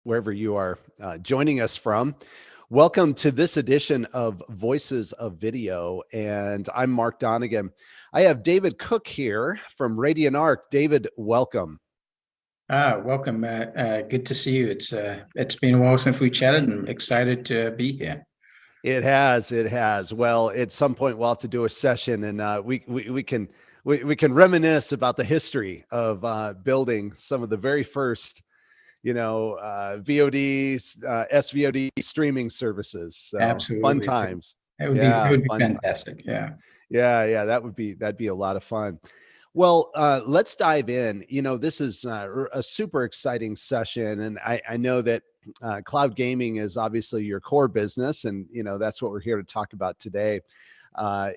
wherever you are joining us from. Welcome to this edition of Voices of Video, and I'm Mark Donnigan. I have David Cook here from Radian Arc. David, welcome. Welcome. Good to see you. It's been a while since we chatted, and I'm excited to be here. It has. Well, at some point we'll have to do a session, and we can reminisce about the history of building some of the very first, VODs, SVOD streaming services. So Absolutely. fun times. That would be fantastic. Times. Yeah. That'd be a lot of fun. Well, let's dive in. This is a super exciting session, and I know that cloud gaming is obviously your core business, and that's what we're here to talk about today.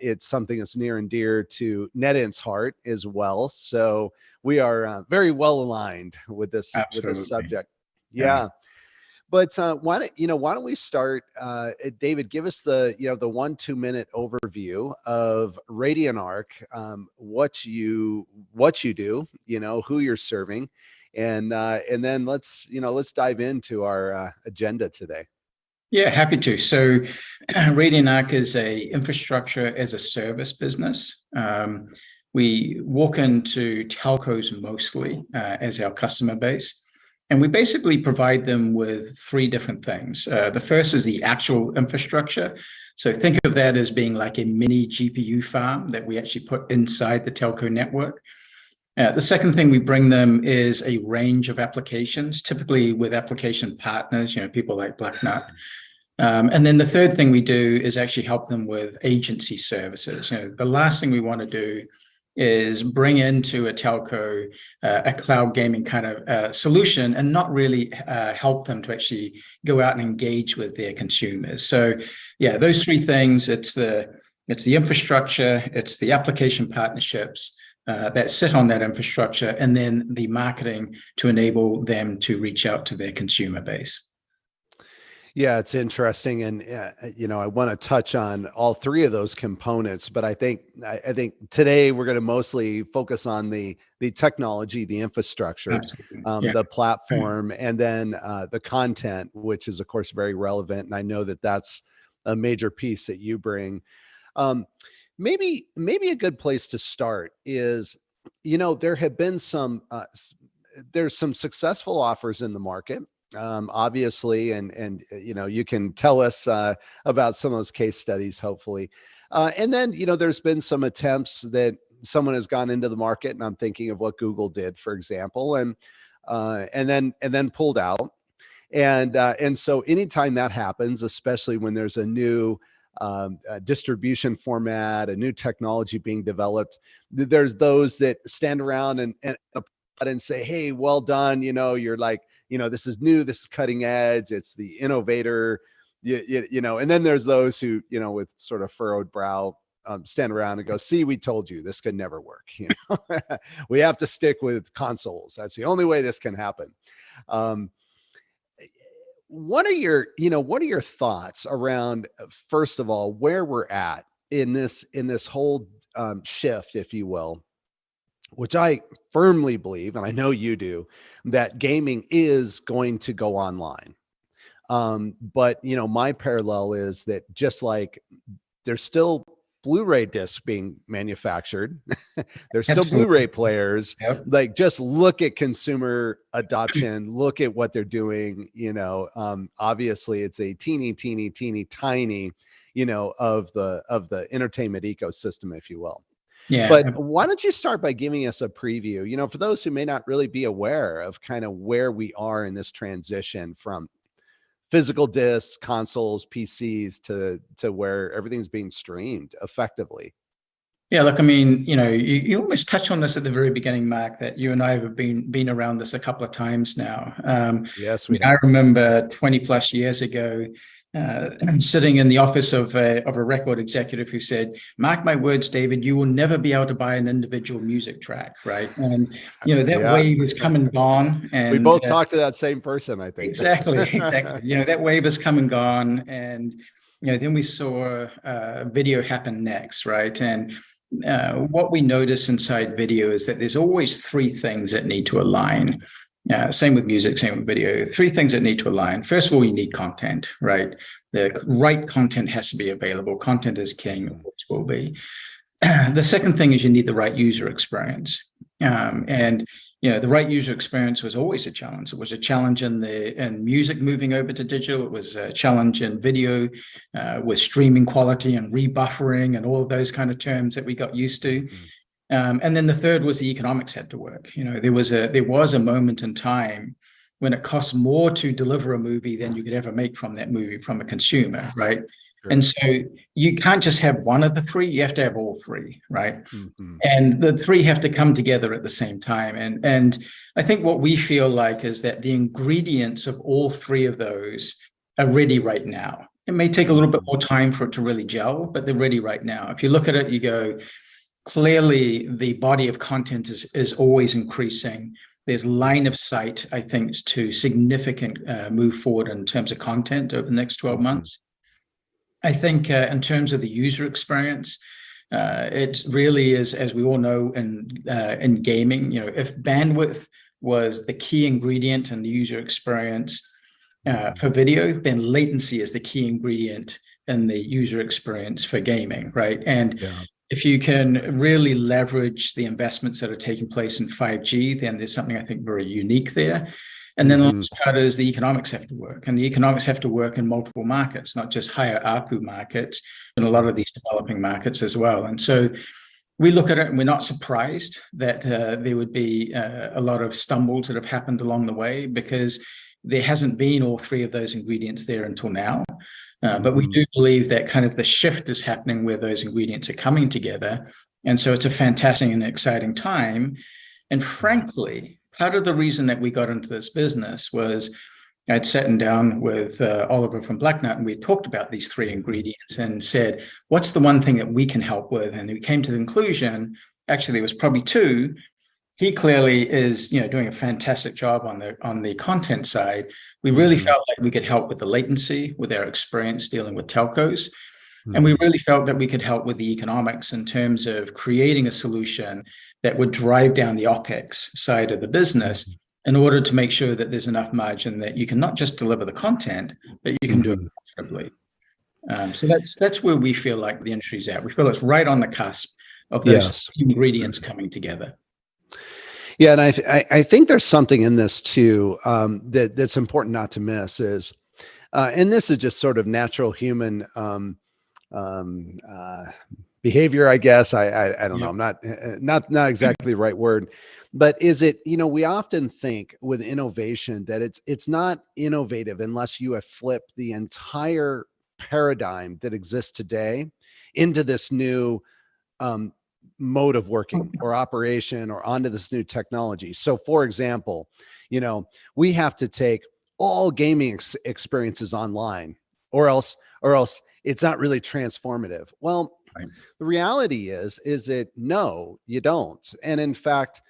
It's something that's near and dear to NETINT's heart as well. So we are very well aligned with this subject. Yeah. But why don't we start, David? Give us the 1-2 minute overview of Radian Arc, what you do, who you're serving, and then let's dive into our agenda today. Yeah, happy to. So Radian Arc is a infrastructure as a service business. We walk into telcos mostly as our customer base, and we basically provide them with three different things. The first is the actual infrastructure. So think of that as being like a mini GPU farm that we actually put inside the telco network. The second thing we bring them is a range of applications, typically with application partners, people like Black Nut. And then the third thing we do is actually help them with agency services. The last thing we want to do is bring into a telco a cloud gaming kind of solution and not really help them to actually go out and engage with their consumers. So yeah, those three things, it's the infrastructure, it's the application partnerships that sit on that infrastructure, and then the marketing to enable them to reach out to their consumer base. Yeah, it's interesting, and I want to touch on all three of those components, but I think today we're going to mostly focus on the technology, the infrastructure, the platform, and then the content, which is of course very relevant. And I know that that's a major piece that you bring. Maybe a good place to start is, there have been there's some successful offers in the market. Obviously, and you can tell us about some of those case studies, hopefully. And then, there's been some attempts that someone has gone into the market, and I'm thinking of what Google did, for example, and then pulled out. And so anytime that happens, especially when there's a new distribution format, a new technology being developed, there's those that stand around and say, hey, well done, you're like, this is new, this is cutting edge, it's the innovator, and then there's those who, with sort of furrowed brow, stand around and go, see, we told you this could never work. We have to stick with consoles. That's the only way this can happen. What are your thoughts around, first of all, where we're at in this whole shift, if you will, which I firmly believe, and I know you do, that gaming is going to go online. But my parallel is that just like there's still Blu-ray discs being manufactured, there's still Blu-ray players. Yep. Like, just look at consumer adoption, look at what they're doing. Obviously it's a teeny tiny, of the entertainment ecosystem, if you will. Yeah. But why don't you start by giving us a preview, for those who may not really be aware of kind of where we are in this transition from physical discs, consoles, PCs to where everything's being streamed effectively. Yeah, look, I mean, you almost touched on this at the very beginning, Mark, that you and I have been around this a couple of times now. Yes, we have. I remember 20 plus years ago, sitting in the office of a record executive who said, mark my words, David, you will never be able to buy an individual music track, right? And that wave has come and gone. And we both talked to that same person, I think. Exactly. That wave has come and gone, and then we saw video happen next, right? And what we notice inside video is that there's always three things that need to align. Yeah, same with music, same with video. Three things that need to align. First of all, you need content, right? The right content has to be available. Content is king, always will be. The second thing is you need the right user experience. And the right user experience was always a challenge. It was a challenge in music moving over to digital. It was a challenge in video with streaming quality and rebuffering and all of those kind of terms that we got used to. And then the third was the economics had to work. There was a moment in time when it cost more to deliver a movie than you could ever make from that movie from a consumer, right? Sure. And so you can't just have one of the three; you have to have all three, right? And the three have to come together at the same time. And I think what we feel like is that the ingredients of all three of those are ready right now. It may take a little bit more time for it to really gel, but they're ready right now. If you look at it, you go, clearly the body of content is always increasing. There's line of sight, I think, to significant move forward in terms of content over the next 12 months. I think in terms of the user experience, it really is, as we all know, in gaming, if bandwidth was the key ingredient in the user experience for video, then latency is the key ingredient in the user experience for gaming, right? And if you can really leverage the investments that are taking place in 5G, then there's something I think very unique there. And then the last part is the economics have to work. And the economics have to work in multiple markets, not just higher ARPU markets, and a lot of these developing markets as well. And so we look at it and we're not surprised that there would be a lot of stumbles that have happened along the way, because there hasn't been all three of those ingredients there until now. But we do believe that kind of the shift is happening where those ingredients are coming together. And so it's a fantastic and exciting time. And frankly, part of the reason that we got into this business was I'd sat down with Oliver from Black Knight, and we talked about these three ingredients and said, what's the one thing that we can help with? And we came to the conclusion, actually, there was probably two. He clearly is, doing a fantastic job on the content side. We really felt like we could help with the latency, with our experience dealing with telcos. And we really felt that we could help with the economics in terms of creating a solution that would drive down the OpEx side of the business in order to make sure that there's enough margin that you can not just deliver the content, but you can do it profitably. So that's where we feel like the industry's at. We feel it's right on the cusp of those ingredients coming together. Yeah, and I think there's something in this too that's important not to miss is, and this is just sort of natural human behavior, I guess. I don't know. I'm not exactly the right word, but is it? We often think with innovation that it's not innovative unless you have flipped the entire paradigm that exists today into this new mode of working or operation or onto this new technology. So for example, we have to take all gaming experiences online or else it's not really transformative. Well, the reality is it no, you don't. And in fact,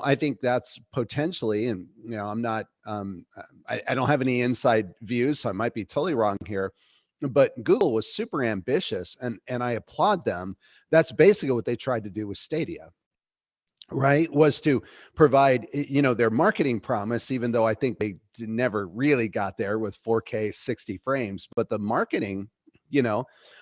I think that's potentially, and I'm not, I don't have any inside views, so I might be totally wrong here, but Google was super ambitious, and I applaud them. That's basically what they tried to do with Stadia, right? Was to provide, their marketing promise, even though I think they never really got there with 4K 60 frames, but the marketing,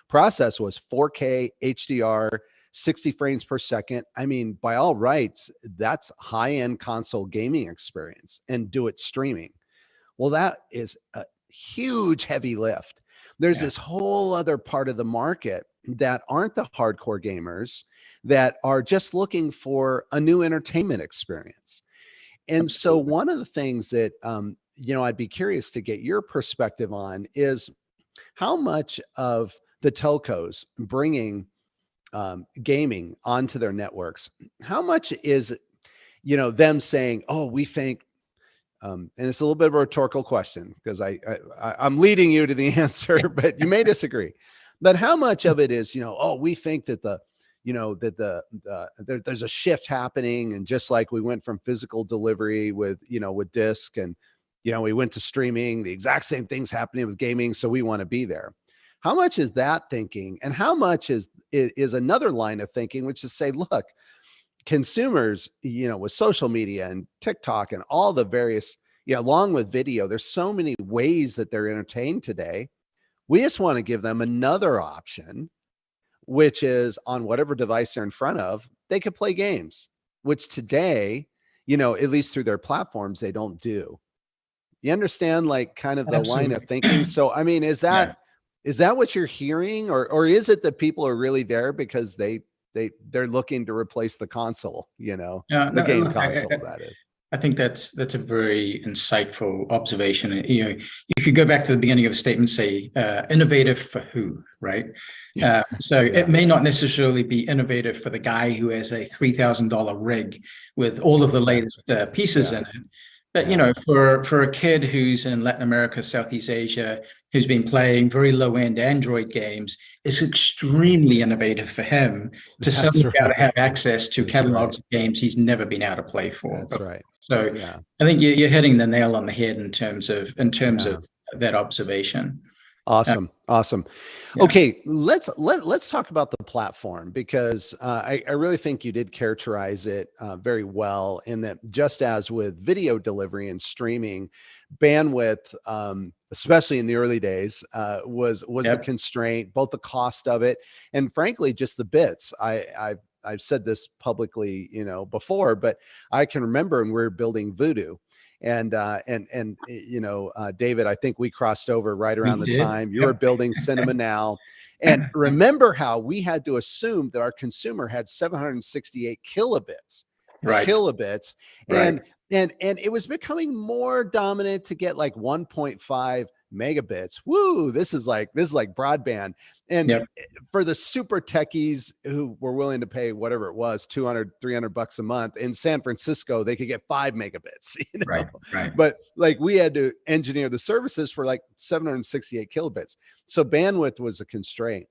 process was 4K HDR 60 frames per second. I mean, by all rights, that's high-end console gaming experience, and do it streaming. Well, that is a huge heavy lift. There's this whole other part of the market that aren't the hardcore gamers that are just looking for a new entertainment experience. And so one of the things that, I'd be curious to get your perspective on is how much of the telcos bringing gaming onto their networks, how much is, them saying, oh, we think, and it's a little bit of a rhetorical question because I'm leading you to the answer, but you may disagree. But how much of it is, oh, we think that there's a shift happening, and just like we went from physical delivery with disc, and we went to streaming, the exact same thing's happening with gaming, so we want to be there. How much is that thinking, and how much is another line of thinking, which is say, look, consumers, with social media and TikTok and all the various, along with video, there's so many ways that they're entertained today. We just want to give them another option, which is on whatever device they're in front of, they could play games, which today, at least through their platforms, they don't do. You understand, like, kind of the line of thinking? So, I mean, is that what you're hearing, or is it that people are really there because they're looking to replace the console, the game console, that is? I think that's a very insightful observation. If you go back to the beginning of a statement, say, innovative for who, right? It may not necessarily be innovative for the guy who has a $3,000 rig with all of the latest pieces in it. But, for a kid who's in Latin America, Southeast Asia, who's been playing very low-end Android games, it's extremely innovative for him to suddenly be able to have access to catalogs of games he's never been able to play for. That's right. So I think you're hitting the nail on the head in terms of that observation. Awesome. Okay, let's talk about the platform, because I really think you did characterize it very well, in that, just as with video delivery and streaming, bandwidth, especially in the early days, was the constraint, both the cost of it and, frankly, just the bits. I've said this publicly, before, but I can remember when we were building Voodoo. And David, I think we crossed over right around the time you were building Cinema Now. And remember how we had to assume that our consumer had 768 kilobits. And it was becoming more dominant to get like 1.5 megabits. Woo, this is like broadband. And for the super techies who were willing to pay whatever it was, $200-$300 a month, in San Francisco, they could get 5 megabits, Right. But like, we had to engineer the services for like 768 kilobits. So bandwidth was a constraint.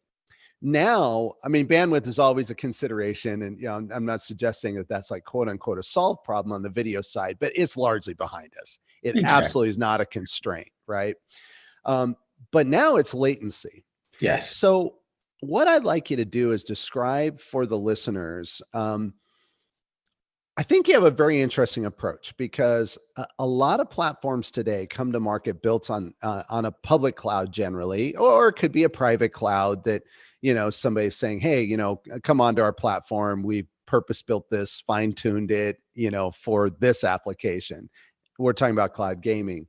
Now, I mean, bandwidth is always a consideration, and I'm not suggesting that that's like, quote unquote, a solved problem on the video side, but it's largely behind us. It absolutely is not a constraint, right? But now it's latency. Yes. So what I'd like you to do is describe for the listeners. I think you have a very interesting approach, because a lot of platforms today come to market built on a public cloud generally, or it could be a private cloud that, somebody's saying, hey, come onto our platform. We purpose built this, fine-tuned it, for this application. We're talking about cloud gaming.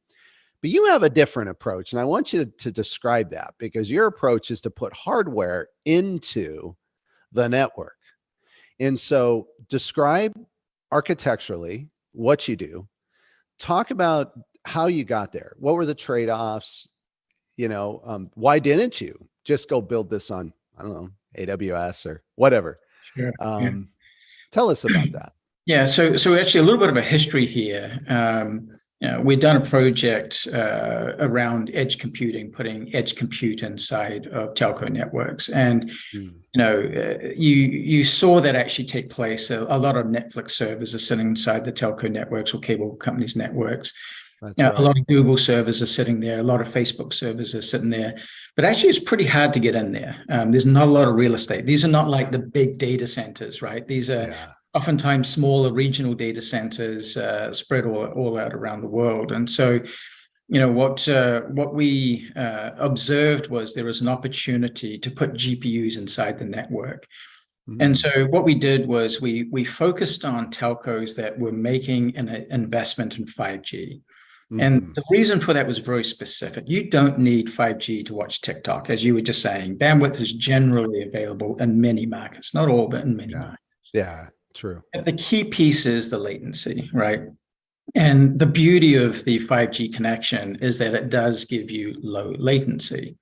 But you have a different approach, and I want you to describe that, because your approach is to put hardware into the network. And so describe architecturally what you do. Talk about how you got there. What were the trade-offs? Why didn't you just go build this on, I don't know, AWS or whatever? Sure. Tell us about that. Yeah, so actually a little bit of a history here. We've done a project around edge computing, putting edge compute inside of telco networks, and you saw that actually take place. A lot of Netflix servers are sitting inside the telco networks or cable companies' networks. A lot of Google servers are sitting there. A lot of Facebook servers are sitting there. But actually, it's pretty hard to get in there. There's not a lot of real estate. These are not like the big data centers, right? These are oftentimes smaller regional data centers spread all out around the world. And so, what we observed was there was an opportunity to put GPUs inside the network. And so what we did was we focused on telcos that were making an investment in 5G. And the reason for that was very specific. You don't need 5G to watch TikTok, as you were just saying. Bandwidth is generally available in many markets, not all, but in many markets. Yeah, true. But the key piece is the latency, right? And the beauty of the 5G connection is that it does give you low latency.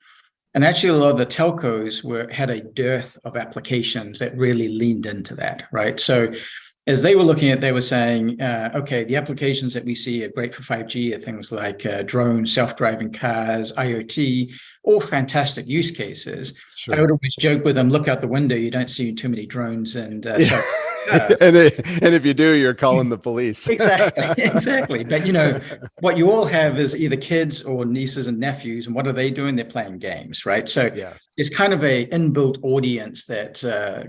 And actually, a lot of the telcos had a dearth of applications that really leaned into that, right? So as they were looking at, they were saying, okay, the applications that we see are great for 5G are things like drones, self-driving cars, IoT, all fantastic use cases. Sure. I would always joke with them, look out the window, you don't see too many drones and and if you do, you're calling the police. Exactly, exactly. But what you all have is either kids or nieces and nephews, and what are they doing? They're playing games, right? So Yes. it's kind of a inbuilt audience that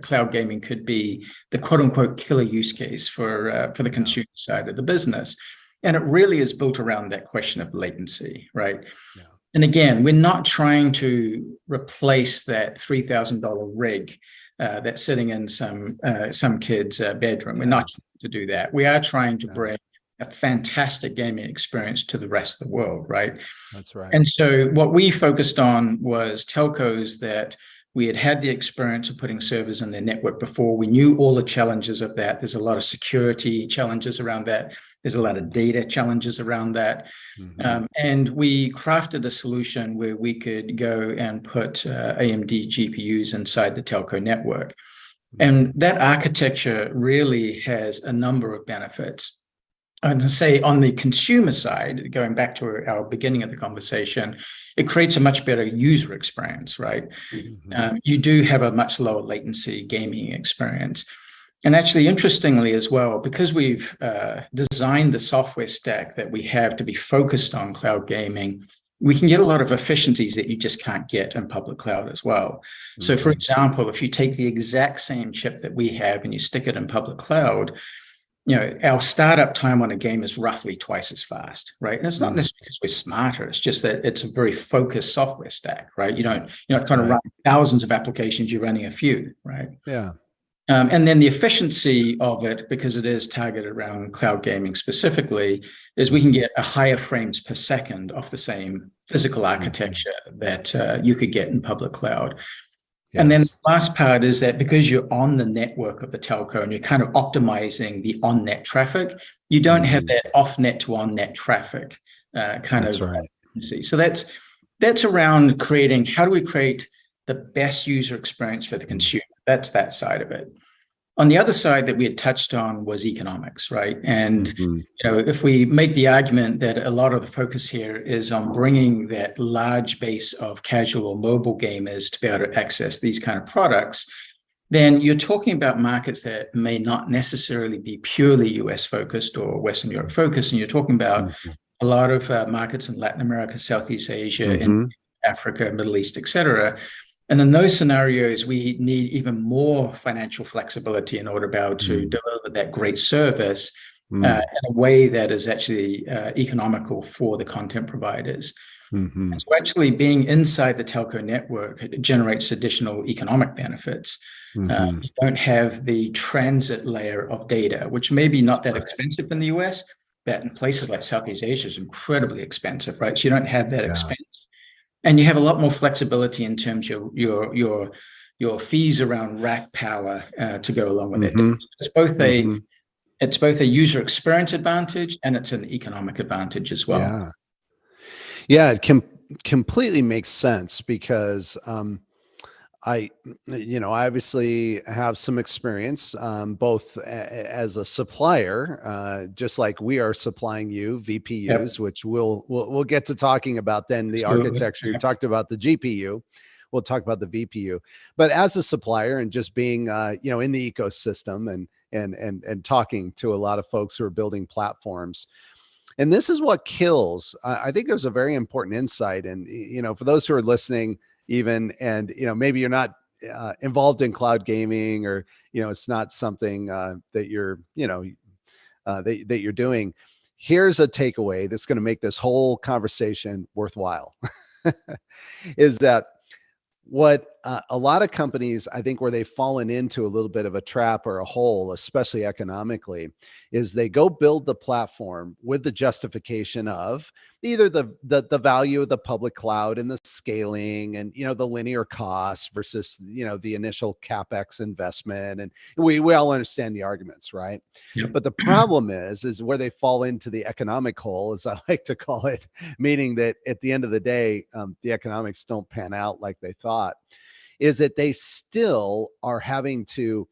cloud gaming could be the quote unquote killer use case for the consumer side of the business. And it really is built around that question of latency, right? Yeah. And again, we're not trying to replace that $3,000 rig that's sitting in some kid's bedroom. We're not trying to do that. We are trying to bring a fantastic gaming experience to the rest of the world, right? That's right. And so what we focused on was telcos that we had the experience of putting servers in their network before. We knew all the challenges of that. There's a lot of security challenges around that. There's a lot of data challenges around that. And we crafted a solution where we could go and put AMD GPUs inside the telco network. And that architecture really has a number of benefits. And to say on the consumer side, going back to our beginning of the conversation, it creates a much better user experience, right? You do have a much lower latency gaming experience. And actually, interestingly as well, because we've designed the software stack that we have to be focused on cloud gaming, we can get a lot of efficiencies that you just can't get in public cloud as well. So for example, if you take the exact same chip that we have and you stick it in public cloud, our startup time on a game is roughly twice as fast, right? And it's not necessarily because we're smarter. It's just that it's a very focused software stack, right? You're not trying to run thousands of applications, you're running a few, right? Yeah. And then the efficiency of it, because it is targeted around cloud gaming specifically, is we can get a higher frames per second off the same physical architecture that you could get in public cloud. Yes. And then the last part is that because you're on the network of the telco and you're kind of optimizing the on-net traffic, you don't have that off-net to on-net traffic That's right. So that's around creating, how do we create the best user experience for the consumer? That's that side of it. On the other side that we had touched on was economics, right? And if we make the argument that a lot of the focus here is on bringing that large base of casual or mobile gamers to be able to access these kind of products, then you're talking about markets that may not necessarily be purely US focused or Western Europe focused, and you're talking about a lot of markets in Latin America, Southeast Asia, in Africa, Middle East, et cetera. And in those scenarios, we need even more financial flexibility in order to be able to deliver that great service in a way that is actually economical for the content providers. And so actually being inside the telco network, it generates additional economic benefits. You don't have the transit layer of data, which may be not that expensive in the US, but in places like Southeast Asia is incredibly expensive, right? So you don't have that expense. And you have a lot more flexibility in terms of your fees around rack power to go along with it. It's both a user experience advantage and it's an economic advantage as well. Yeah, it completely makes sense because I obviously have some experience, both as a supplier, just like we are supplying you VPUs, which we'll get to talking about then the architecture. You talked about the GPU. We'll talk about the VPU, but as a supplier and just being, in the ecosystem and talking to a lot of folks who are building platforms. And this is what kills. I think there's a very important insight. And, for those who are listening, even, and, maybe you're not involved in cloud gaming or, it's not something that you're, that you're doing. Here's a takeaway that's going to make this whole conversation worthwhile is that what a lot of companies, I think where they've fallen into a little bit of a trap or a hole, especially economically, is they go build the platform with the justification of either the value of the public cloud and the scaling and, the linear cost versus, the initial CapEx investment. And we all understand the arguments, right? Yep. But the problem is where they fall into the economic hole, as I like to call it, meaning that at the end of the day, the economics don't pan out like they thought, is that they still are having to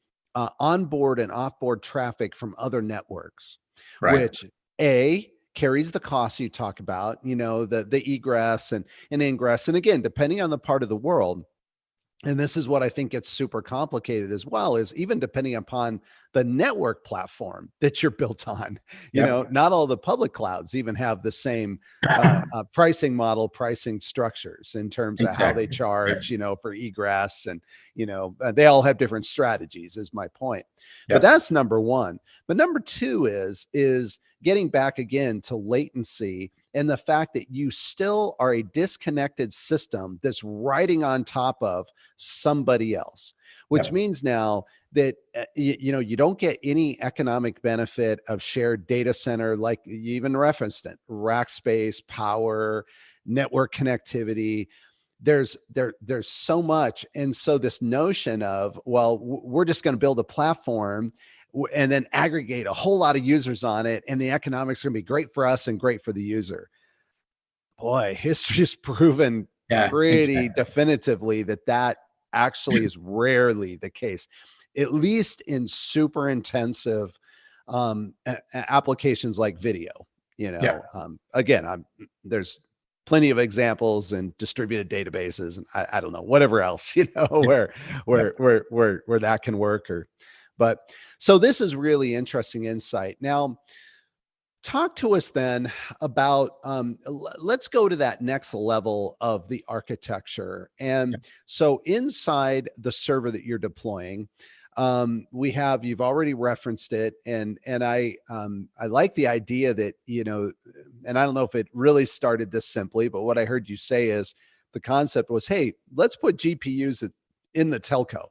onboard and offboard traffic from other networks, which carries the cost you talk about, the egress and ingress. And again, depending on the part of the world, and this is what I think gets super complicated as well, is even depending upon the network platform that you're built on. Yep. Not all the public clouds even have the same pricing model, pricing structures in terms of how they Exactly. Yep. charge, for egress, and they all have different strategies, is my point. But Yep. that's number one. But number two is getting back again to latency, and the fact that you still are a disconnected system that's riding on top of somebody else, which Yep. means now that you don't get any economic benefit of shared data center, like you even referenced it, rack space, power, network connectivity. There's so much. And so this notion of, well, we're just going to build a platform and then aggregate a whole lot of users on it, and the economics are going to be great for us and great for the user. Boy, history has proven Yeah, pretty exactly. definitively that actually is rarely the case, at least in super intensive applications like video. Yeah. Again, there's plenty of examples in distributed databases, and I don't know, whatever else, where Yeah. where that can work. But so this is really interesting insight. Now, talk to us then about, let's go to that next level of the architecture. And so inside the server that you're deploying, you've already referenced it, and I like the idea that, and I don't know if it really started this simply, but what I heard you say is the concept was, hey, let's put GPUs in the telco.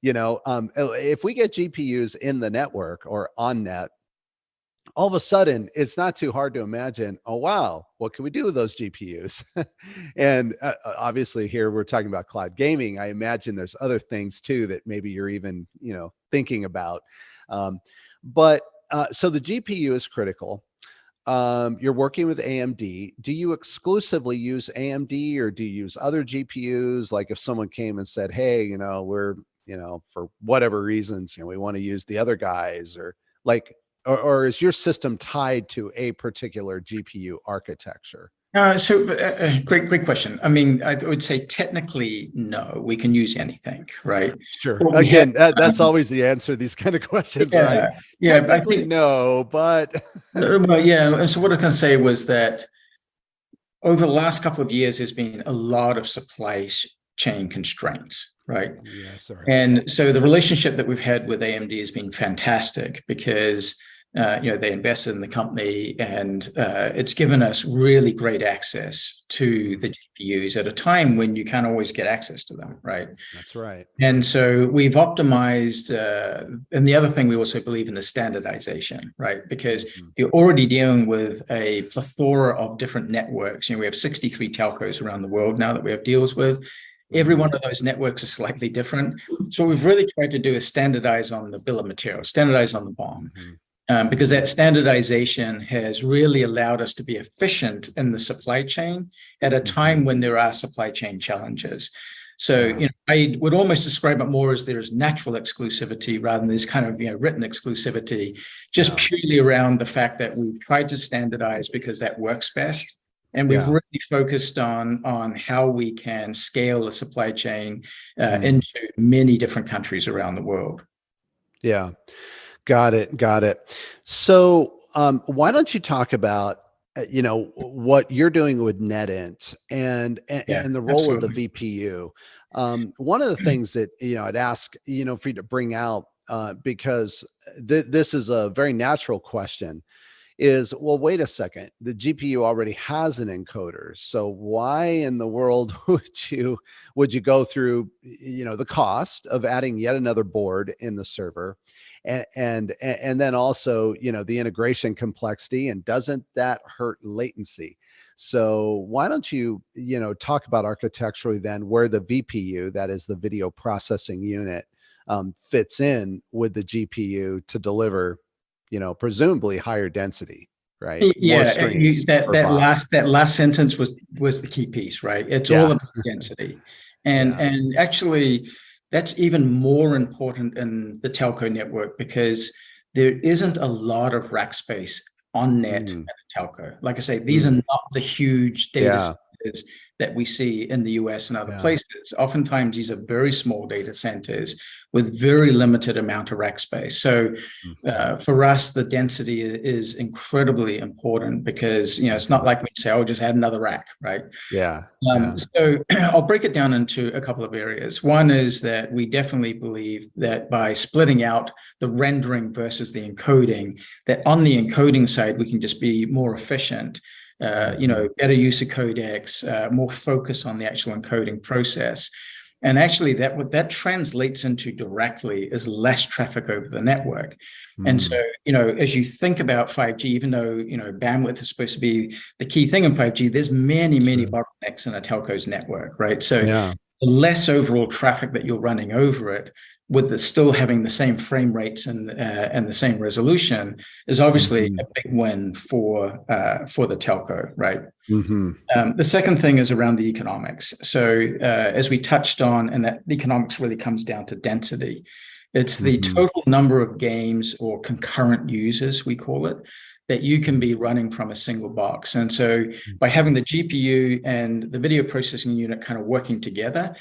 If we get GPUs in the network or on net, all of a sudden it's not too hard to imagine, oh wow, what can we do with those GPUs? And obviously here we're talking about cloud gaming. I imagine there's other things too that maybe you're even thinking about. But so the GPU is critical. You're working with AMD. Do you exclusively use AMD, or do you use other GPUs? Like if someone came and said, hey, we're, for whatever reasons, we want to use the other guys, or like, or is your system tied to a particular GPU architecture? Great question. I mean, I would say technically, no, we can use anything, right? Sure. What we have, Again, that's always the answer to these kind of questions, right? yeah, but I Technically, think, no, but well, yeah. And so what I can say was that over the last couple of years, there's been a lot of supply chain constraints, right? yes, sir. And so the relationship that we've had with AMD has been fantastic because they invested in the company, and it's given us really great access to the GPUs at a time when you can't always get access to them, right? That's right. And so we've optimized, and the other thing we also believe in is standardization, right? Because you're already dealing with a plethora of different networks. We have 63 telcos around the world now that we have deals with. Every one of those networks is slightly different. So what we've really tried to do is standardize on the bill of materials, standardize on the BOM. Because that standardization has really allowed us to be efficient in the supply chain at a time when there are supply chain challenges. So, I would almost describe it more as there's natural exclusivity rather than this kind of written exclusivity, just purely around the fact that we've tried to standardize because that works best. And we've really focused on how we can scale the supply chain into many different countries around the world. Yeah. Got it. So, why don't you talk about, what you're doing with NETINT and the role of the VPU? One of the things that, I'd ask, for you to bring out, because this is a very natural question, is, well, wait a second, the GPU already has an encoder. So why in the world would you go through, the cost of adding yet another board in the server? And then also, the integration complexity, and doesn't that hurt latency? So why don't you, talk about architecturally then where the VPU, that is the video processing unit, fits in with the GPU to deliver, presumably higher density, right? More Yeah, streams per that pop. last sentence was the key piece, right? It's all Yeah. about density, and Yeah. actually, that's even more important in the telco network because there isn't a lot of rack space on net at a telco. Like I say, these are not the huge data Yeah. centers centers that we see in the US and other places. Oftentimes, these are very small data centers with very limited amount of rack space. So for us, the density is incredibly important because, it's not like we say, oh, just add another rack, right? So I'll break it down into a couple of areas. One is that we definitely believe that by splitting out the rendering versus the encoding, that on the encoding side, we can just be more efficient, better use of codecs, more focus on the actual encoding process. And actually what that translates into directly is less traffic over the network. And so, as you think about 5G, even though, bandwidth is supposed to be the key thing in 5G, there's many bottlenecks in a telco's network, right? So the less overall traffic that you're running over it, with still having the same frame rates and the same resolution, is obviously a big win for the telco, right? The second thing is around the economics. So as we touched on, and that economics really comes down to density. It's the total number of games or concurrent users, we call it, that you can be running from a single box. And so by having the GPU and the video processing unit kind of working together,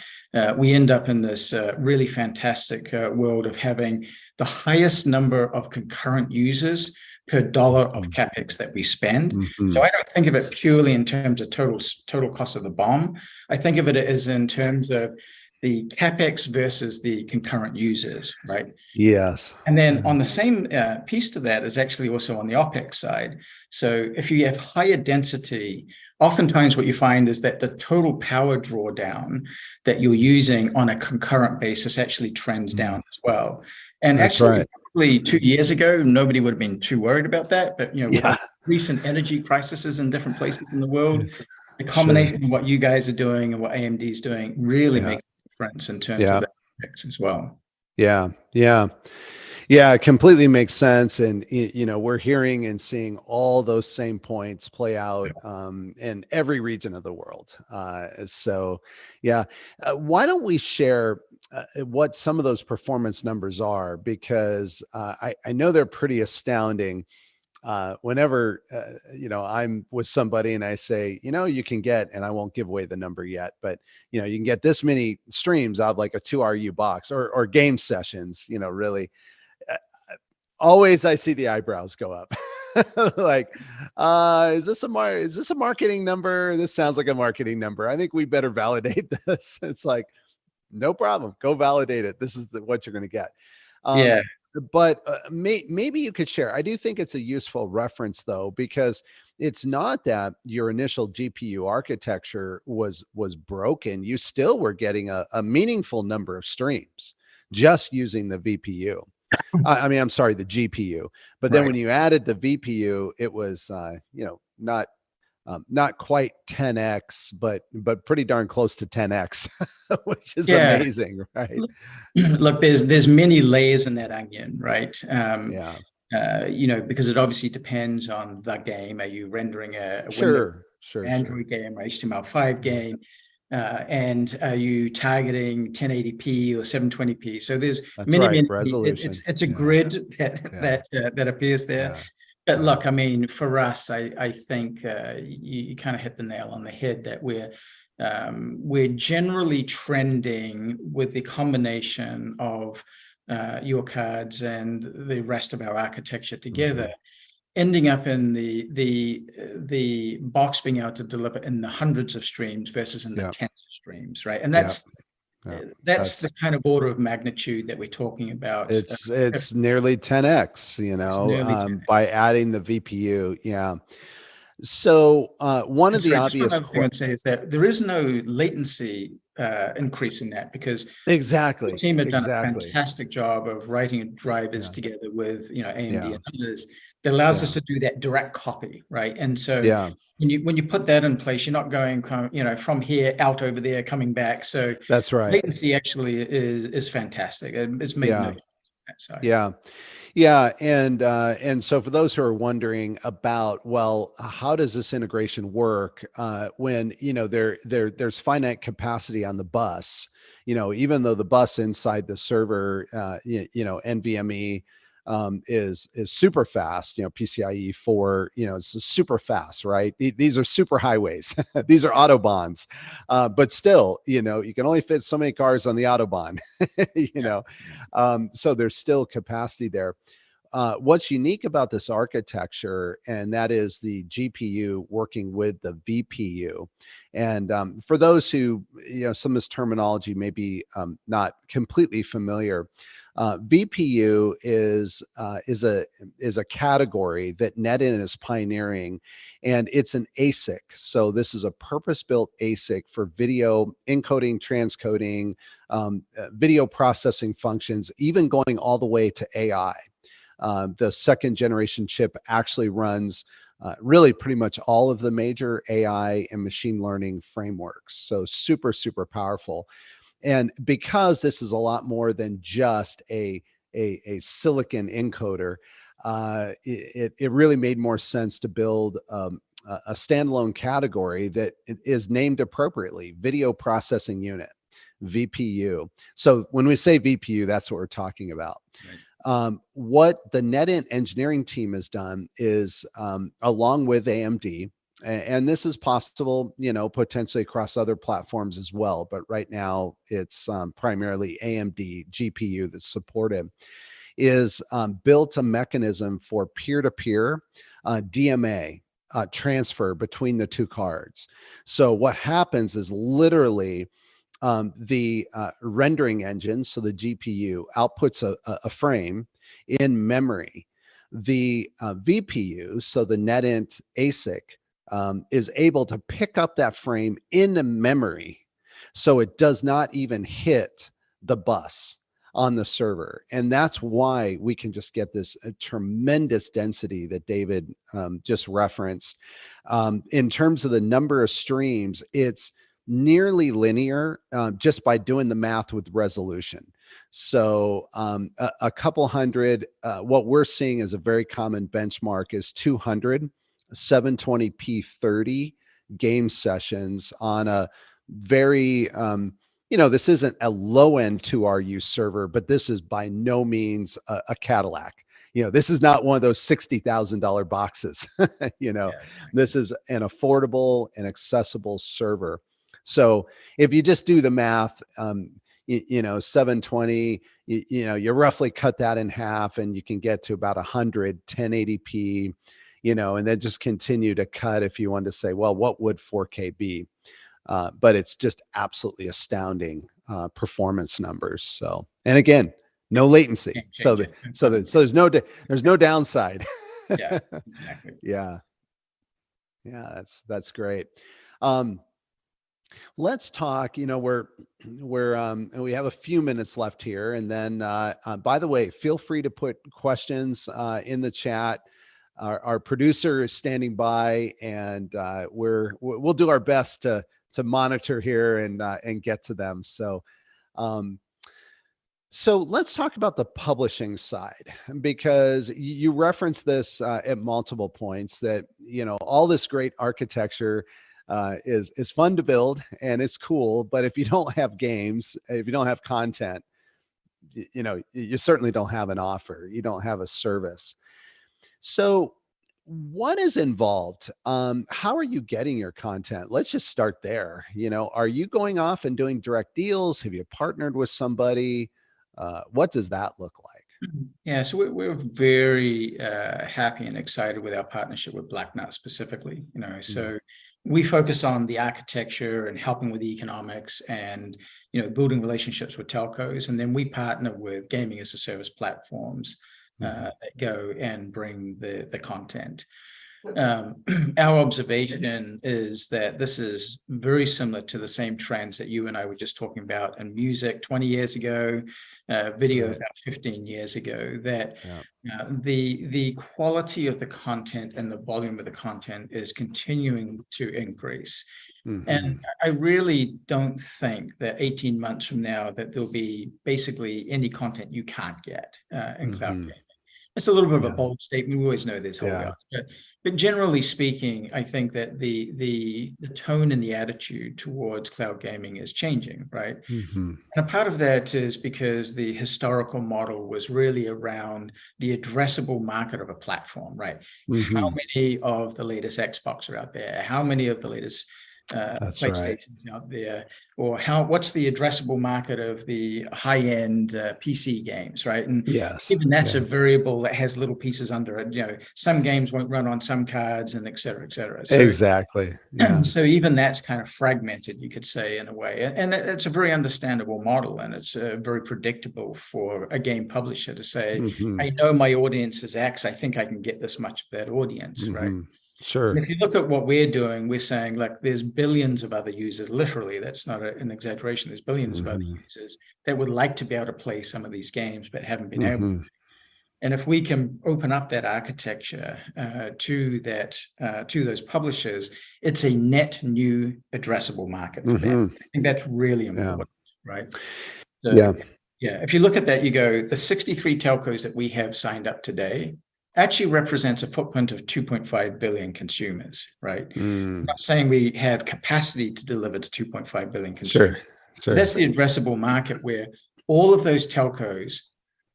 we end up in this really fantastic world of having the highest number of concurrent users per dollar of capex that we spend. So I don't think of it purely in terms of total cost of the BOM. I think of it as in terms of the capex versus the concurrent users, right? Yes. And then on the same piece to that is actually also on the OpEx side. So if you have higher density, oftentimes what you find is that the total power drawdown that you're using on a concurrent basis actually trends down as well. And probably 2 years ago, nobody would have been too worried about that. But with the recent energy crises in different places in the world, the combination of what you guys are doing and what AMD is doing really makes in terms of that as well. It completely makes sense. And we're hearing and seeing all those same points play out in every region of the world. Why don't we share what some of those performance numbers are, because I know they're pretty astounding. Whenever I'm with somebody and I say, you can get, and I won't give away the number yet, but you can get this many streams out of like a 2 RU box or game sessions, really, always I see the eyebrows go up. Like, is this a marketing number? This sounds like a marketing number. I think we better validate this. It's like, no problem, go validate it. This is what you're going to get. But maybe you could share. I do think it's a useful reference, though, because it's not that your initial GPU architecture was broken. You still were getting a meaningful number of streams just using the VPU. I'm sorry, the GPU. But then when you added the VPU, it was not quite 10x, but pretty darn close to 10x, which is amazing, right? Look, there's many layers in that onion, right? Because it obviously depends on the game. Are you rendering a Android game or HTML5 game? And are you targeting 1080p or 720p? So there's many resolution. It's a grid that appears there. But look, I mean, for us, I think you kind of hit the nail on the head that we're generally trending with the combination of your cards and the rest of our architecture together, ending up in the box being able to deliver in the hundreds of streams versus in the tens of streams, right? And that's the kind of order of magnitude that we're talking about. It's nearly 10x, by adding the VPU. So one of the obvious thing I'd say is that there is no latency increase in that, because the team had done a fantastic job of writing drivers together with AMD and others that allows us to do that direct copy, right? And so when you put that in place, you're not going from here out over there coming back. So that's right. Latency actually is fantastic. It's made no side. And so for those who are wondering about, well, how does this integration work when there's finite capacity on the bus, even though the bus inside the server, NVMe is super fast. PCIe 4, it's super fast, right? These are super highways. These are autobahns, but still, you can only fit so many cars on the autobahn. So there's still capacity there. What's unique about this architecture, and that is the GPU working with the VPU. And for those who, some of this terminology may be not completely familiar, VPU is a category that NETINT is pioneering, and it's an ASIC. So this is a purpose-built ASIC for video encoding, transcoding, video processing functions, even going all the way to AI. The second generation chip actually runs really pretty much all of the major AI and machine learning frameworks. So super, super powerful. And because this is a lot more than just a silicon encoder, it really made more sense to build a standalone category that is named appropriately, video processing unit, VPU. So when we say VPU, that's what we're talking about. Right. What the NETINT engineering team has done is, along with AMD, and this is possible, potentially across other platforms as well, but right now it's primarily AMD GPU that's supported, is built a mechanism for peer-to-peer DMA transfer between the two cards. So what happens is literally the rendering engine, so the GPU, outputs a frame in memory. The VPU, so the NETINT ASIC, is able to pick up that frame in the memory, so it does not even hit the bus on the server. And that's why we can just get this tremendous density that David just referenced. In terms of the number of streams, it's nearly linear just by doing the math with resolution. So a couple hundred, what we're seeing as a very common benchmark is 200 720p 30 game sessions on a very, this isn't a low end 2RU server, but this is by no means a Cadillac. This is not one of those $60,000 boxes. This is an affordable and accessible server. So if you just do the math, 720, you roughly cut that in half and you can get to about 100 1080p, and then just continue to cut if you want to say, well, what would 4K be? But it's just absolutely astounding performance numbers. So, and again, no latency. So there's no downside. Yeah, exactly. Yeah, that's great. Let's talk, we have a few minutes left here. And then, by the way, feel free to put questions in the chat. Our producer is standing by, and we'll do our best to monitor here and get to them. So, so let's talk about the publishing side, because you referenced this at multiple points that, all this great architecture is fun to build and it's cool, but if you don't have games, if you don't have content, you certainly don't have an offer. You don't have a service. So what is involved? How are you getting your content? Let's just start there. Are you going off and doing direct deals? Have you partnered with somebody? What does that look like? Yeah, so we're very happy and excited with our partnership with Blacknut specifically. So we focus on the architecture and helping with the economics and building relationships with telcos, and then we partner with gaming as a service platforms that go and bring the content. Our observation is that this is very similar to the same trends that you and I were just talking about in music 20 years ago, video about 15 years ago, that the quality of the content and the volume of the content is continuing to increase. And I really don't think that 18 months from now that there'll be basically any content you can't get in cloud gaming. It's a little bit of a Yeah. bold statement. We always know there's Yeah. holdouts, but generally speaking, I think that the tone and the attitude towards cloud gaming is changing, right? Hmm. And a part of that is because the historical model was really around the addressable market of a platform, right? How Hmm. many of the latest Xbox are out there? How many of the latest That's right. PlayStations out there? Or what's the addressable market of the high-end PC games, right? And Yes. even that's a Yeah. variable that has little pieces under it. Some games won't run on some cards, and et cetera, et cetera. So Exactly. Yeah. so even that's kind of fragmented, you could say, in a way. And it's a very understandable model, and it's very predictable for a game publisher to say, Hmm. I know my audience is X, I think I can get this much of that audience, right? Hmm. And Sure. if you look at what we're doing, we're saying, like, there's billions of other users, literally, that's not an exaggeration, there's billions of other Hmm. users that would like to be able to play some of these games but haven't been able. Hmm. And if we can open up that architecture to those publishers, it's a net new addressable market for them. Hmm. I think that's really Yeah. important, right? So Yeah. yeah, if you look at that, you go, the 63 telcos that we have signed up today actually represents a footprint of 2.5 billion consumers, right? I'm Mm. not saying we have capacity to deliver to 2.5 billion Sure. consumers, but Sure. that's the addressable market where all of those telcos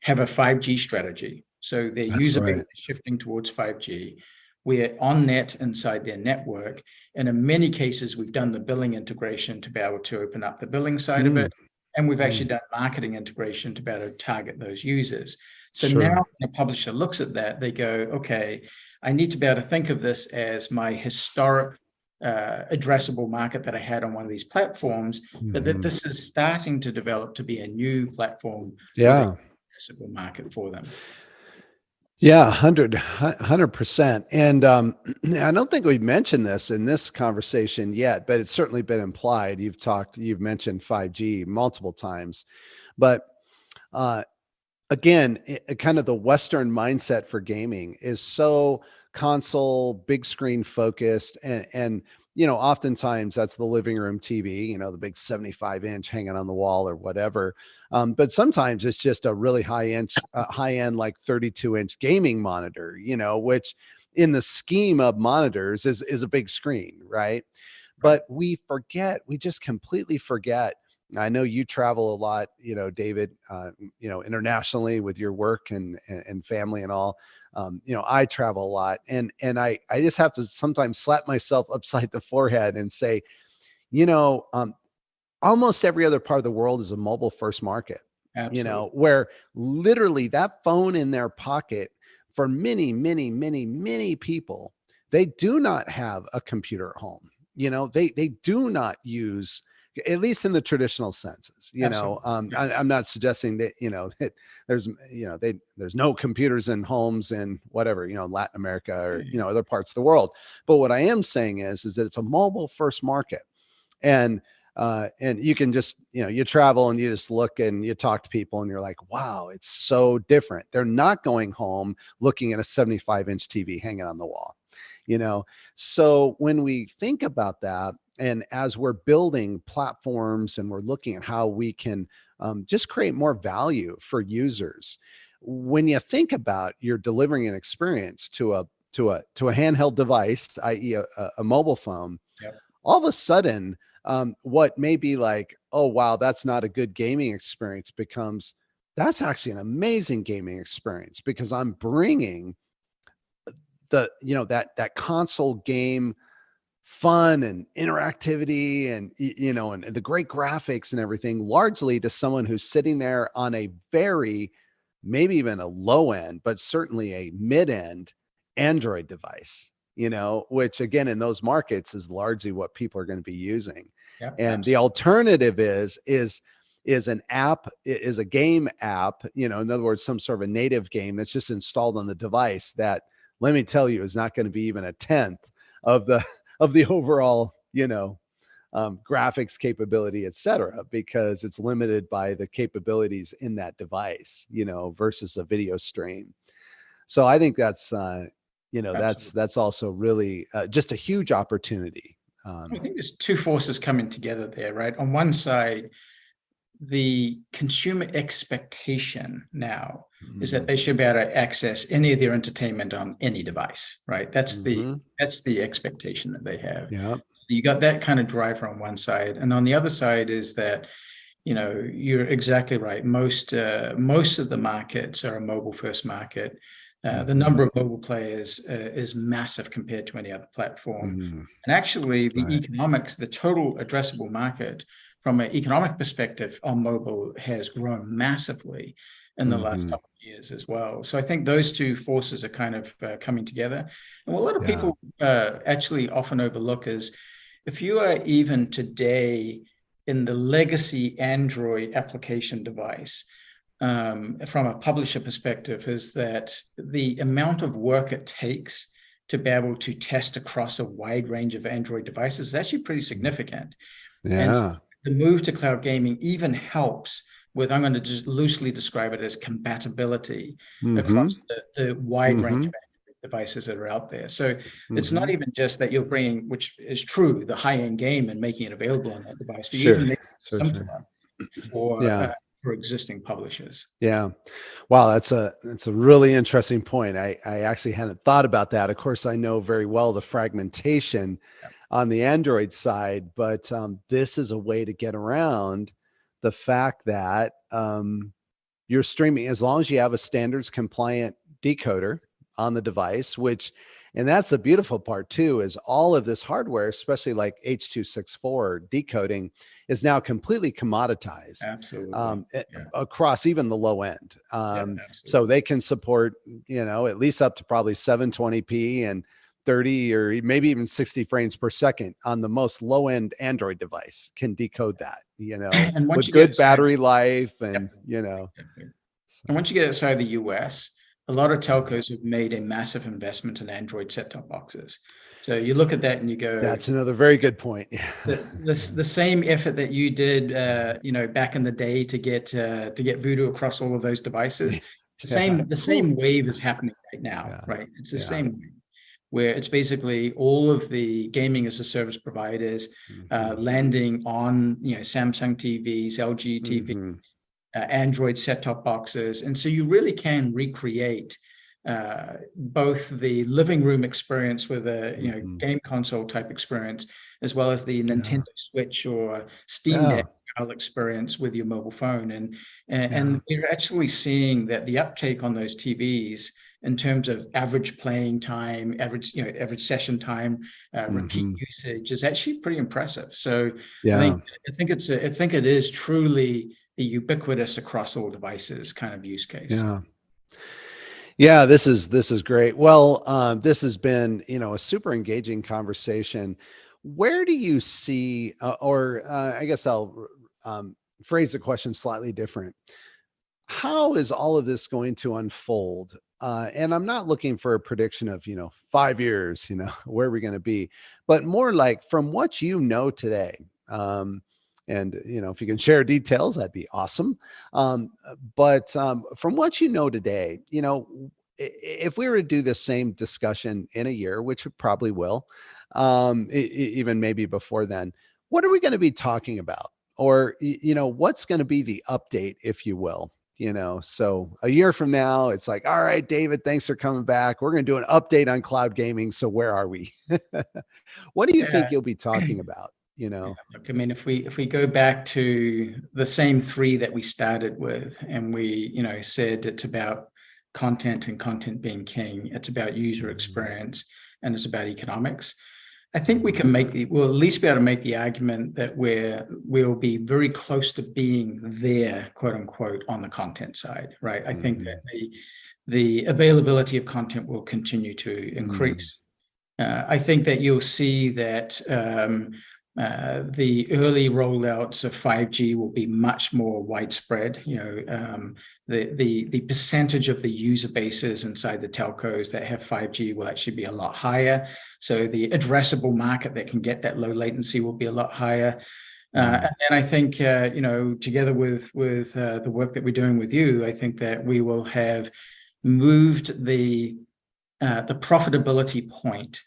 have a 5G strategy. So their That's user base right. is shifting towards 5G. We're on net inside their network. And in many cases, we've done the billing integration to be able to open up the billing side of Mm. it. And we've Mm. actually done marketing integration to be able to target those users. So now Sure. when a publisher looks at that, they go, okay, I need to be able to think of this as my historic addressable market that I had on one of these platforms, but that Hmm. this is starting to develop to be a new platform with a Yeah. addressable market for them. Yeah, 100%. And I don't think we've mentioned this in this conversation yet, but it's certainly been implied. You've mentioned 5G multiple times. But uh, again, kind of the Western mindset for gaming is so console, big screen focused, and oftentimes that's the living room TV, the big 75-inch hanging on the wall or whatever. But sometimes it's just a really high end, like 32-inch gaming monitor, which in the scheme of monitors is a big screen, right? Right. But we just completely forget. I know you travel a lot, David, internationally with your work and family and all. I travel a lot, and I just have to sometimes slap myself upside the forehead and say, you know, um, almost every other part of the world is a mobile first market, Absolutely. where literally that phone in their pocket for many, many, many, many people, they do not have a computer at home. They do not use, at least in the traditional senses. Absolutely. Yeah. I'm not suggesting that that there's there's no computers in homes in whatever, Latin America or other parts of the world. But what I am saying is that it's a mobile first market. And you can just, you travel and you just look and you talk to people and you're like, wow, it's so different. They're not going home looking at a 75-inch TV hanging on the wall. So when we think about that, and as we're building platforms and we're looking at how we can just create more value for users, when you think about you're delivering an experience to a handheld device, i.e., a mobile phone, Yep. all of a sudden, what may be like, oh wow, that's not a good gaming experience, becomes, that's actually an amazing gaming experience, because I'm bringing that console game fun and interactivity and and the great graphics and everything, largely to someone who's sitting there on a very, maybe even a low end, but certainly a mid end Android device, which again in those markets is largely what people are going to be using. Yep. And the Absolutely. alternative is an app, is a game app, in other words, some sort of a native game that's just installed on the device that, let me tell you, is not going to be even a tenth of the overall, graphics capability, et cetera, because it's limited by the capabilities in that device, versus a video stream. So I think that's Absolutely. that's also really just a huge opportunity. I think there's two forces coming together there, right? On one side, the consumer expectation now is that they should be able to access any of their entertainment on any device, right? That's the expectation that they have. Yeah. You got that kind of driver on one side, and on the other side is that, you're exactly right. Most of the markets are a mobile first market. The number of mobile players is massive compared to any other platform. And actually, the economics, the total addressable market from an economic perspective on mobile has grown massively in the last couple of years as well. So I think those two forces are kind of coming together. And what a lot of people actually often overlook is, if you are even today in the legacy Android application device, from a publisher perspective, is that the amount of work it takes to be able to test across a wide range of Android devices is actually pretty significant. Yeah. And the move to cloud gaming even helps with, I'm going to just loosely describe it as compatibility across the wide range of Android devices that are out there. So it's not even just that you're bringing, which is true, the high-end game and making it available on that device, but you even make it simpler for existing publishers. Yeah. Wow, that's a really interesting point. I actually hadn't thought about that. Of course, I know very well the fragmentation on the Android side, but this is a way to get around the fact that you're streaming, as long as you have a standards compliant decoder on the device, and that's the beautiful part too, is all of this hardware, especially like H.264 decoding, is now completely commoditized. Across even the low end. So they can support, at least up to probably 720p and 30 or maybe even 60 frames per second on the most low end Android device can decode that, and with good battery life and, And once you get outside the US, a lot of telcos have made a massive investment in Android set-top boxes. So you look at that and you go, that's another very good point. The same effort that you did, back in the day to get Voodoo across all of those devices, the same wave is happening right now, right? It's the same wave, where it's basically all of the gaming as a service providers landing on, Samsung TVs, LG TVs, Android set-top boxes. And so you really can recreate both the living room experience with a game console type experience, as well as the Nintendo Switch or Steam Deck experience with your mobile phone. And we're actually seeing that the uptake on those TVs in terms of average playing time, average session time, repeat usage is actually pretty impressive. So I think it is truly the ubiquitous across all devices kind of use case. Yeah, this is great. Well, this has been, a super engaging conversation. Where do you see, I guess I'll phrase the question slightly different. How is all of this going to unfold? And I'm not looking for a prediction of, 5 years, where we're going to be, but more like from what you know today. And, if you can share details, that'd be awesome. But from what you know today, if we were to do the same discussion in a year, which it probably will, even maybe before then, what are we going to be talking about? Or, what's going to be the update, if you will? So a year from now, it's like, all right, David, thanks for coming back. We're going to do an update on cloud gaming. So where are we? What do you think you'll be talking about? Look, I mean, if we go back to the same three that we started with, and we, said it's about content and content being king, it's about user experience, and it's about economics. I think we'll at least be able to make the argument that we'll be very close to being there, quote unquote, on the content side, right? I think that the availability of content will continue to increase. I think that you'll see that the early rollouts of 5G will be much more widespread. The percentage of the user bases inside the telcos that have 5G will actually be a lot higher. So the addressable market that can get that low latency will be a lot higher. And I think, together with the work that we're doing with you, I think that we will have moved the profitability point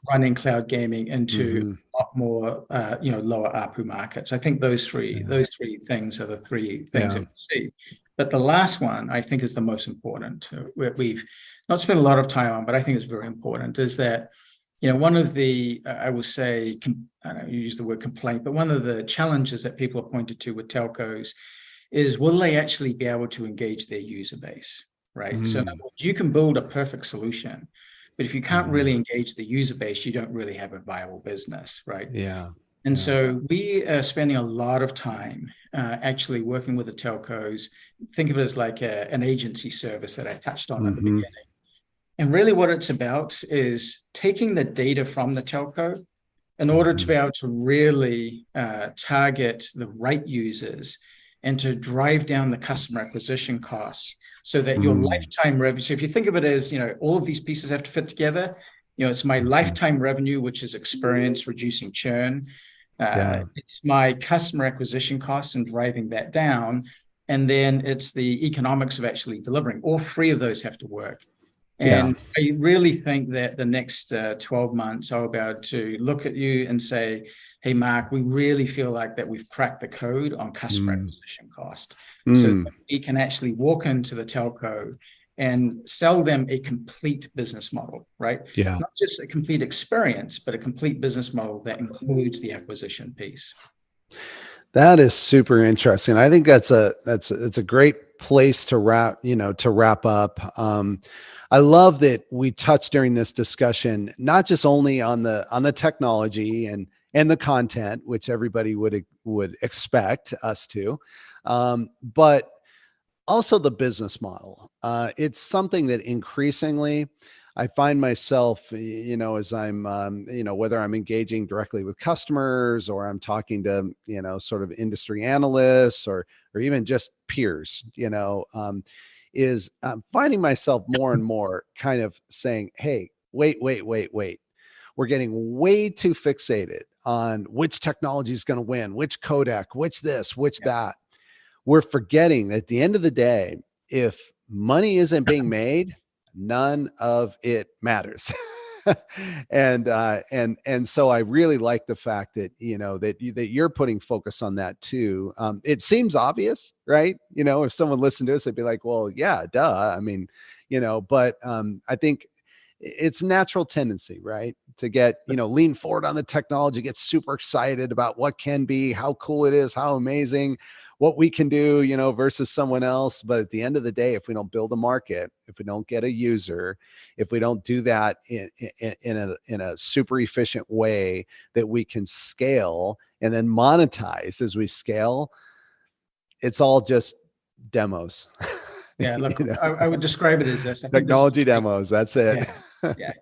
running cloud gaming into a lot more, lower ARPU markets. I think those three things are the three things that we see. But the last one, I think, is the most important. We've not spent a lot of time on, but I think it's very important, is that, one of the, I will say, I don't use the word complaint, but one of the challenges that people are pointed to with telcos is, will they actually be able to engage their user base, right? So in other words, you can build a perfect solution, but if you can't really engage the user base, you don't really have a viable business, right? Yeah. And so we are spending a lot of time actually working with the telcos. Think of it as like an agency service that I touched on at the beginning. And really what it's about is taking the data from the telco in order to be able to really target the right users and to drive down the customer acquisition costs so that your lifetime revenue. So if you think of it as, all of these pieces have to fit together, it's my lifetime revenue, which is experience, reducing churn. It's my customer acquisition costs and driving that down. And then it's the economics of actually delivering. All three of those have to work. And I really think that the next 12 months, I'll be able to look at you and say, hey, Mark, we really feel like that we've cracked the code on customer acquisition cost. So that we can actually walk into the telco and sell them a complete business model, right? Not just a complete experience, but a complete business model that includes the acquisition piece. That is super interesting. I think it's a great place to wrap up. I love that we touched during this discussion not just only on the technology and the content, which everybody would expect us to, but also the business model. It's something that increasingly I find myself, as I'm, whether I'm engaging directly with customers or I'm talking to, sort of industry analysts or even just peers, is finding myself more and more kind of saying, hey, wait. We're getting way too fixated on which technology is going to win, which codec, which this, which that. We're forgetting that at the end of the day, if money isn't being made, none of it matters. and so I really like the fact that that you're putting focus on that too. It seems obvious, right? If someone listened to us, they'd be like, well, yeah, duh. I mean, but I think it's natural tendency, right, to get lean forward on the technology, get super excited about what can be, how cool it is, how amazing, what we can do, versus someone else. But at the end of the day, if we don't build a market, if we don't get a user, if we don't do that in a super efficient way that we can scale and then monetize as we scale, it's all just demos. Yeah, look, I would describe it as this. Technology demos, that's it. Yeah.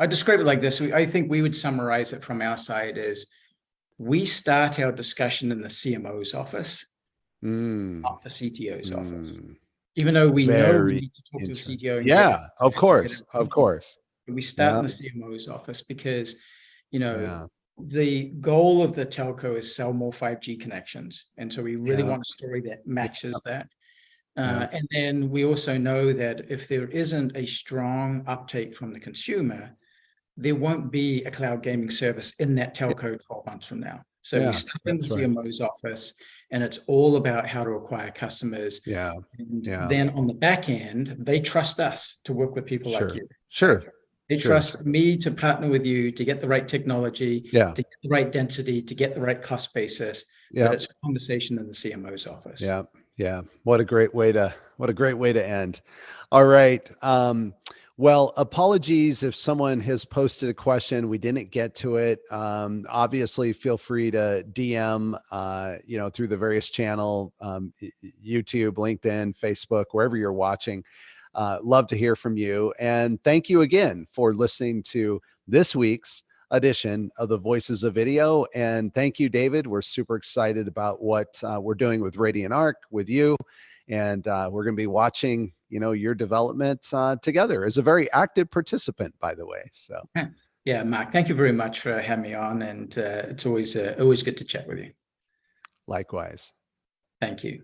I describe it like this. I think we would summarize it from our side as, we start our discussion in the CMO's office, not the CTO's office. Even though we know we need to talk to the CTO. And of course. We start in the CMO's office because, the goal of the telco is sell more 5G connections. And so we really want a story that matches that. And then we also know that if there isn't a strong uptake from the consumer, there won't be a cloud gaming service in that telco 12 months from now. So we start in the CMO's office, and it's all about how to acquire customers. And then on the back end, they trust us to work with people like you. They trust me to partner with you to get the right technology, to get the right density, to get the right cost basis. But it's a conversation in the CMO's office. Yeah. What a great way to end. All right. Well, apologies if someone has posted a question, we didn't get to it. Obviously, feel free to DM, through the various channel, YouTube, LinkedIn, Facebook, wherever you're watching. Love to hear from you. And thank you again for listening to this week's edition of the Voices of Video. And thank you, David. We're super excited about what we're doing with Radian Arc with you. And we're going to be watching, your development together as a very active participant, by the way. So, yeah, Mark, thank you very much for having me on. And it's always good to chat with you. Likewise. Thank you.